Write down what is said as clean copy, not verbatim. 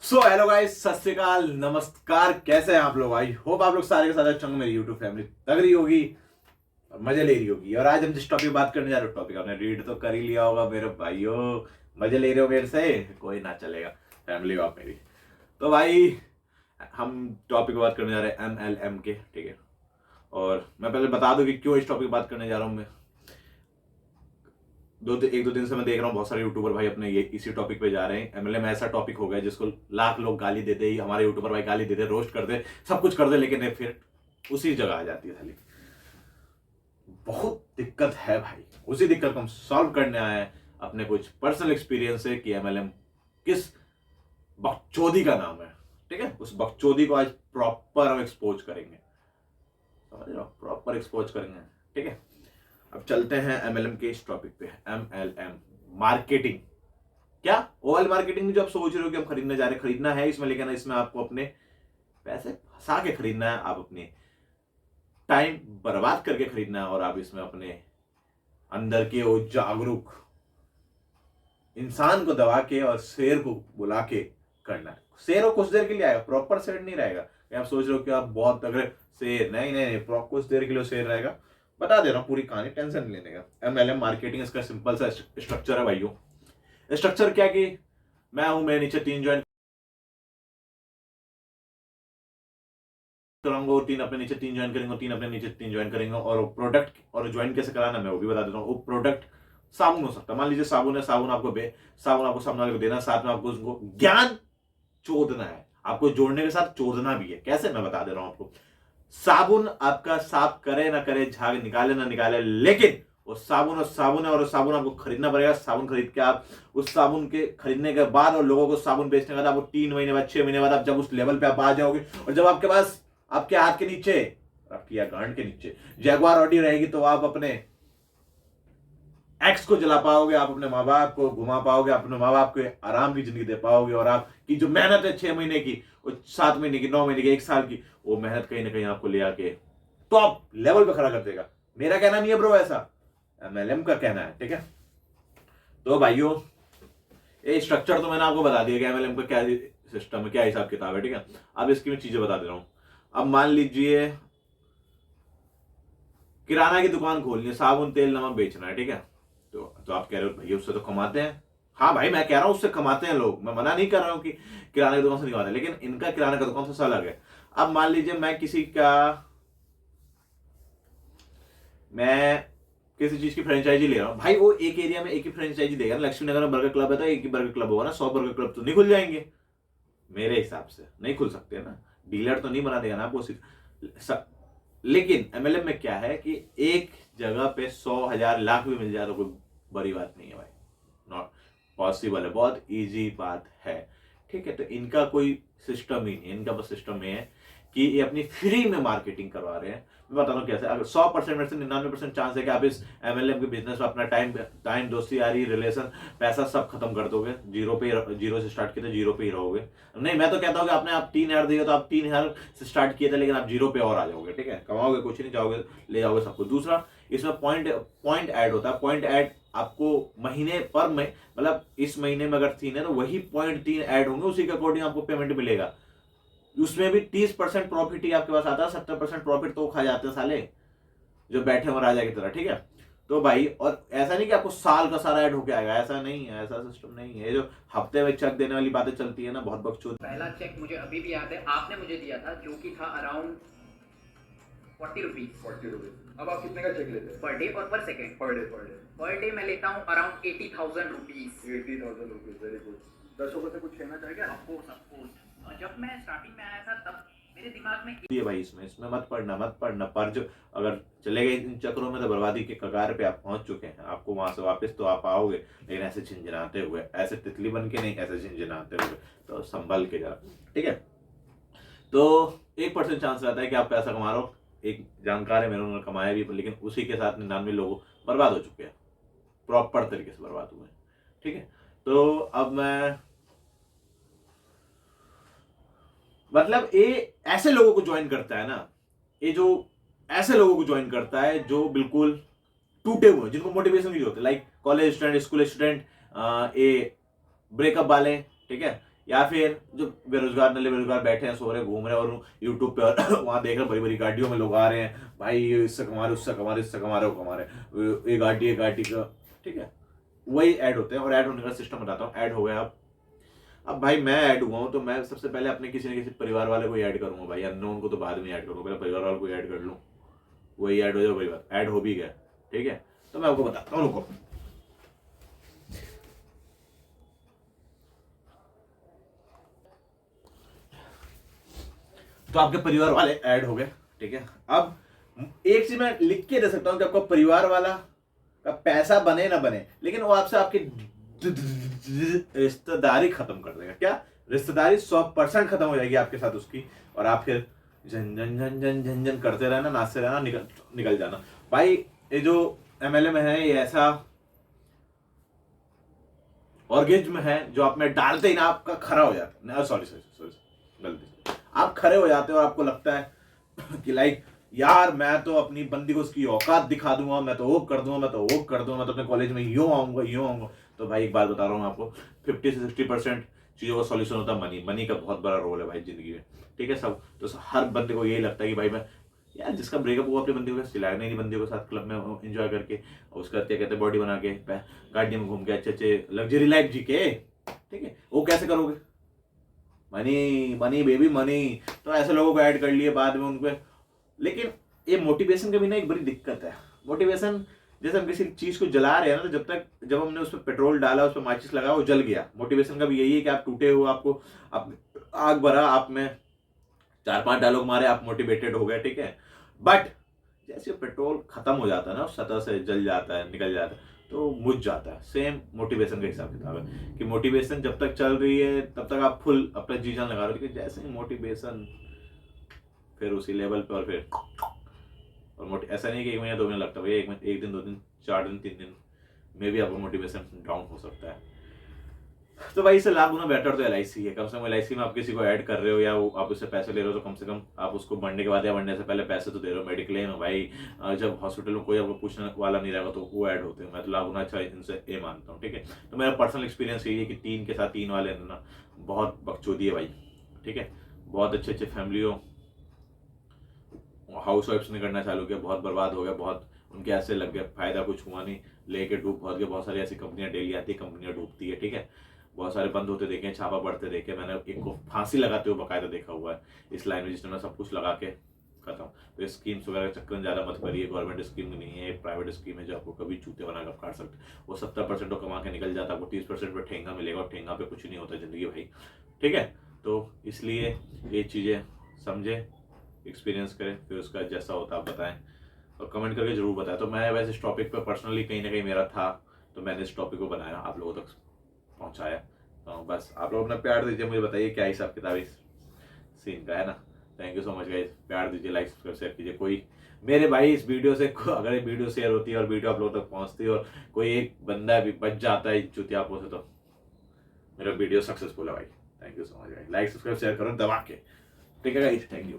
Hello guys, सत श्री अकाल, नमस्कार। कैसे हैं आप लोग? आई होप आप लोग सारे के सारे चंग मेरी यूट्यूब फैमिली तगड़ी होगी और मजे ले रही होगी। और आज हम जिस टॉपिक बात करने जा रहे हो, टॉपिक आपने रीड तो कर ही लिया होगा मेरे भाइयों। मजे ले रहे हो मेरे से? कोई ना चलेगा, फैमिली हो आप मेरी। तो भाई, हम टॉपिक बात करने जा रहे हैं MLM के, ठीक है। और मैं पहले बता दूं कि क्यों इस टॉपिक बात करने जा रहा हूं मैं। एक दो दिन से मैं देख रहा हूँ बहुत सारे यूट्यूबर भाई अपने ये इसी टॉपिक पे जा रहे हैं। एमएलएम ऐसा टॉपिक हो गया जिसको लाख लोग गाली देते ही, हमारे यूट्यूबर भाई गाली देते, रोस्ट कर दे, सब कुछ कर दे, लेकिन फिर उसी जगह आ जाती है खाली। बहुत दिक्कत है भाई। उसी दिक्कत को हम सॉल्व करने आए हैं अपने कुछ पर्सनल एक्सपीरियंस से कि एमएलएम किस बकचोदी का नाम है, ठीक है। उस बकचोदी को आज प्रॉपर हम एक्सपोज करेंगे, समझ रहे हो? प्रॉपर एक्सपोज करेंगे, ठीक है। अब चलते हैं एमएलएम के इस टॉपिक पे। एमएलएम मार्केटिंग क्या? ओएल मार्केटिंग जो आप सोच रहे हो कि हम खरीदने जा रहे हैं, खरीदना है इसमें, लेकिन इसमें आपको अपने पैसे फंसा के खरीदना है, आप अपने टाइम बर्बाद करके खरीदना है, और आप इसमें अपने अंदर के वो जागरूक इंसान को दबा के और शेर को बुला के करना है। शेर वो कुछ देर के लिए आएगा, प्रॉपर शेर नहीं रहेगा कि आप सोच रहे हो कि आप बहुत तगड़े शेर, नहीं नहीं नहीं, कुछ देर के लिए शेर रहेगा। बता दे रहा हूं पूरी कहानी, टेंशन नहीं लेने का। एमएलएम मार्केटिंग इसका सिंपल सा स्ट्रक्चर है भाइयों। स्ट्रक्चर क्या कि मैं हूं, मैं नीचे टीम ज्वाइन करूंगा, तीन अपने नीचे टीम ज्वाइन करेंगे, तीन अपने नीचे टीम ज्वाइन करेंगे। और प्रोडक्ट और ज्वाइन कैसे कराना मैं वो भी बता देता हूँ। वो प्रोडक्ट साबुन हो सकता है, मान लीजिए साबुन है, साबुन आपको सामने वाले को देना, साथ में आपको उसको ज्ञान चोदना है, आपको जोड़ने के साथ चोदना भी है। कैसे, मैं बता दे रहा हूं आपको। साबुन आपका साफ करे ना करे, झाग निकाले ना निकाले, लेकिन वो साबुन और साबुन है, और साबुन आपको खरीदना पड़ेगा। साबुन खरीद के आप उस साबुन के खरीदने के बाद और लोगों को साबुन बेचने के बाद, आपको 3 महीने बाद, 6 महीने बाद, आप जब उस लेवल पे आप आ जाओगे, और जब आपके पास आपके हाथ के नीचे, आपकी या गांड के नीचे जैगवार ऑडी रहेगी, तो आप अपने एक्स को जला पाओगे, आप अपने माँ बाप को घुमा पाओगे, अपने माँ बाप को आराम की जिंदगी दे पाओगे, और आपकी जो मेहनत है 6 महीने की, 7 महीने की, 9 महीने की, 1 साल की, वो मेहनत कहीं ना कहीं आपको ले आके टॉप लेवल पे खड़ा कर देगा। मेरा कहना नहीं है ब्रो, ऐसा एमएलएम का कहना है, ठीक है। तो भाइयों, ये स्ट्रक्चर तो मैंने आपको बता दिया कि एमएलएम का क्या सिस्टम है, क्या हिसाब किताब है, ठीक है। अब इसकी मैं चीजें बता दे रहा हूं। अब मान लीजिए किराना की दुकान खोलनी है, साबुन तेल नमक बेचना है, ठीक है। तो आप कह रहे हो भैया उससे तो कमाते हैं। हाँ भाई, मैं कह रहा हूं उससे कमाते हैं लोग, मैं मना नहीं कर रहा हूं कि किराने की दुकान से नहीं कमाते, लेकिन इनका किराने का दुकान से अलग है। अब मान लीजिए मैं किसी चीज की फ्रेंचाइजी ले रहा हूं भाई, वो एक एरिया में एक ही फ्रेंचाइजी देगा ना। लक्ष्मी नगर में बर्गर क्लब है तो एक ही बर्गर क्लब होगा ना, 100 बर्गर क्लब तो नहीं खुल जाएंगे? मेरे हिसाब से नहीं खुल सकते ना, डीलर तो नहीं बना देगा ना आपको लेकिन एमएलएम में क्या है कि एक जगह पे 100 1000 लाख भी मिल जाए तो कोई बड़ी बात नहीं है भाई। नॉट पॉसिबल है, बहुत इजी बात है, ठीक है। तो इनका कोई सिस्टम ही नहीं है, इनका बस सिस्टम ये है कि ये अपनी फ्री में मार्केटिंग करवा रहे हैं। मैं बता रहा हूँ कैसे। अगर 100% में से 99% चांस है कि आप इस एमएलएम के बिजनेस में अपना टाइम दोस्ती यारी रिलेशन पैसा सब खत्म कर दोगे। जीरो से स्टार्ट किए थे, जीरो पे ही रहोगे। नहीं, मैं तो कहता हूँ कि आपने आप 3,000 दिए तो आप 3,000 से स्टार्ट किए थे, लेकिन आप जीरो पे और आ जाओगे, ठीक है। कमाओगे कुछ नहीं, जाओगे ले जाओगे सब कुछ। दूसरा, इसमें पॉइंट पॉइंट ऐड होता है। पॉइंट ऐड आपको महीने पर में, मतलब इस महीने में अगर 3 है तो वही पॉइंट 3 ऐड होंगे, उसी के अकॉर्डिंग आपको पेमेंट मिलेगा। उसमें भी 30% प्रॉफिट ही आपके पास आता है, 70% प्रॉफिट तो खा जाते हैं साले जो बैठे हो राजा की तरह, ठीक है। तो भाई, और ऐसा नहीं कि आपको साल का सारा ऐड होके आएगा, ऐसा नहीं है, ऐसा सिस्टम नहीं है। ये जो हफ्ते में चेक देने वाली बातें चलती है ना, बहुत बकचोद। पहला चेक मुझे अभी भी याद है, आपने मुझे दिया था, जो कि था अराउंड 40 रुपीज। अब आप कितने का चेक लेते हैं? पर डे और पर सेकेंड? पर डे मैं लेता हूँ around 80,000 rupees. 80,000 rupees, very good. दर्शकों से कुछ कहना चाहेंगे? ऑफकोर्स, जब मैं स्टार्टिंग में आया था तब मेरे दिमाग में ये भाई, इसमें मत पढ़ना पर जो अगर चले गए इन चक्रों में तो बर्बादी के कगार पे आप पहुंच चुके हैं। आपको वहां से वापस तो आप आओगे, लेकिन ऐसे झिंझनाते हुए, ऐसे तितली बन के नहीं, ऐसे झिंझनाते हुए। तो संभल के जरा, ठीक है। तो 1% चांस रहता है कि आप पैसा कमा रहे हो। एक जानकार है मेरे, उन्होंने कमाया भी, लेकिन उसी के साथ 99 लोग बर्बाद हो चुके हैं, प्रॉपर तरीके से बर्बाद हुए हैं, ठीक है। तो अब मैं, मतलब ये ऐसे लोगों को ज्वाइन करता है ना, ये जो ऐसे लोगों को ज्वाइन करता है जो बिल्कुल टूटे हुए, जिनको मोटिवेशन नहीं होते, like college student, school student, ये ब्रेकअप वाले, ठीक है। या फिर जो बेरोजगार नले बेरोजगार बैठे हैं, सो रहे, घूम रहे और यूट्यूब पे और वहाँ देख रहे बड़ी बड़ी गाड़ियों में लोग आ रहे हैं, भाई ये इससे कमा रहे, उससे कमा रहे, इससे कमा रहे, वो कमा रहे, ये गाड़ी का, ठीक है, वही ऐड होते हैं। और ऐड होने का सिस्टम बताता हूँ। ऐड हो गया अब भाई मैं ऐड हुआ हूँ तो मैं सबसे पहले अपने किसी न किसी परिवार वाले को ऐड करूंगा भाई, अननोन को तो बाद में ऐड करूंगा, पहले परिवार वाले को ऐड कर लूँ, वही ऐड हो जाए, वही बात, ऐड हो भी गया, ठीक है। तो मैं आपको बताता हूँ, रुको। तो आपके परिवार वाले ऐड हो गए, ठीक है। अब एक चीज मैं लिख के दे सकता हूँ कि आपका परिवार वाला का पैसा बने ना बने, लेकिन वो आपसे आपकी रिश्तेदारी खत्म कर देगा। क्या रिश्तेदारी 100% खत्म हो जाएगी आपके साथ उसकी, और आप फिर झन झन झन झन झन झन करते रहना, नाचते रहना, निकल जाना। भाई ये जो एमएलए में है, ये ऐसा ऑर्गेज्म है जो आप में डालते ही ना आपका खड़ा हो जाता है। सॉरी गलती से आप खड़े हो जाते हो और आपको लगता है कि लाइक यार मैं तो अपनी बंदी को उसकी औकात दिखा दूंगा, मैं तो वो कर दूंगा, मैं तो वो कर दूंगा, मैं तो अपने कॉलेज में यूं आऊंगा। तो भाई एक बात बता रहा हूँ आपको, 50 से 60% चीजों का सॉल्यूशन होता है मनी का बहुत बड़ा रोल है भाई जिंदगी में, ठीक है। सब तो हर बंदे को यही लगता है कि भाई मैं यार जिसका ब्रेकअप हुआ अपनी बंदी को सिलाया नहीं, बंदी के साथ क्लब में एंजॉय करके, और उसका क्या कहते हैं बॉडी बना के गाड़ी में घूम के अच्छे अच्छे लग्जरी लाइफ जी के, ठीक है। वो कैसे करोगे? Money money baby money. तो ऐसे लोगों को ऐड कर लिए बाद में उनको। लेकिन ये मोटिवेशन का भी ना एक बड़ी दिक्कत है। मोटिवेशन जैसे हम किसी चीज को जला रहे हैं ना, तो जब हमने उस पर पेट्रोल डाला, उस पर माचिस लगाया, वो जल गया। मोटिवेशन का भी यही है कि आप टूटे हो, आपको आप आग भरा, आप में 4-5 डायलॉग मारे, आप मोटिवेटेड हो गए, ठीक है। बट जैसे पेट्रोल खत्म हो जाता है ना, उस सतह से जल जाता है, निकल जाता है, तो बुझ जाता है। सेम मोटिवेशन का हिसाब किताब है कि मोटिवेशन जब तक चल रही है तब तक आप फुल अपना जी जान लगा रहे हो, लेकिन जैसे ही मोटिवेशन फिर उसी लेवल पे, और फिर और ऐसा नहीं कि 1 महीना 2 महीना लगता है, 1 दिन 2 दिन 4 दिन 3 दिन में भी आपका मोटिवेशन डाउन हो सकता है। तो भाई इससे लाख गुना बेटर तो LIC है। कम से कम LIC में आप किसी को ऐड कर रहे हो या आप उससे पैसे ले रहे हो, तो कम से कम आप उसको बढ़ने के बाद या बढ़ने से पहले पैसे तो दे रहे हो। मेडिक्लेम है भाई, जब हॉस्पिटल में कोई आपको पूछने वाला नहीं रहेगा तो वो ऐड होते हैं। मैं तो लाख गुना अच्छा इनसे ये मानता हूँ, ठीक है। तो मेरा पर्सनल एक्सपीरियंस यही है कि 3 के साथ 3 वाले ना बहुत बकचोदी है भाई, ठीक है। बहुत अच्छे फैमिलियों हाउस वाइफ्स ने करना चालू किया, बहुत बर्बाद हो गया, बहुत उनके ऐसे लग गया, फायदा कुछ हुआ नहीं, लेके डूब बहुत गया। बहुत सारी ऐसी कंपनियां डेली आती है, कंपनियां डूबती है, ठीक है। बहुत सारे बंद होते देखे, छापा पड़ते देखे, मैंने एक को फांसी लगाते हुए बकायदा देखा हुआ है इस लाइन में, जिसने सब कुछ लगा के खत्म। तो स्कीम्स वगैरह के चक्कर में ज़्यादा मत करिए। गवर्नमेंट स्कीम नहीं है, प्राइवेट स्कीम है जो आपको कभी चूते बना कर काट सकते। वो 70% तो कमा के निकल जाता है, आपको 30% पे ठेंगा मिलेगा, और ठेंगा पे कुछ नहीं होता जिंदगी भाई, ठीक है। तो इसलिए ये चीज़ें समझे, एक्सपीरियंस करें, फिर उसका जैसा होता आप बताएं और कमेंट करके जरूर बताएं। तो मैं वैसे इस टॉपिक पर पर्सनली कहीं ना कहीं मेरा था, तो मैंने इस टॉपिक को बनाया, आप लोगों तक पहुंचाया। तो बस आप लोग अपना प्यार दीजिए, मुझे बताइए क्या हिसाब किताब इस सीन का है ना। Thank you so much guys, प्यार दीजिए, लाइक सब्सक्राइब शेयर कीजिए। कोई मेरे भाई इस वीडियो से अगर ये वीडियो शेयर होती है और वीडियो आप लोगों तक पहुंचती है और कोई एक बंदा भी बच जाता है चुतियापों से, तो मेरा वीडियो सक्सेसफुल है भाई। Thank you so much guys, like subscribe share करो दबा के, ठीक है गाइस, थैंक यू।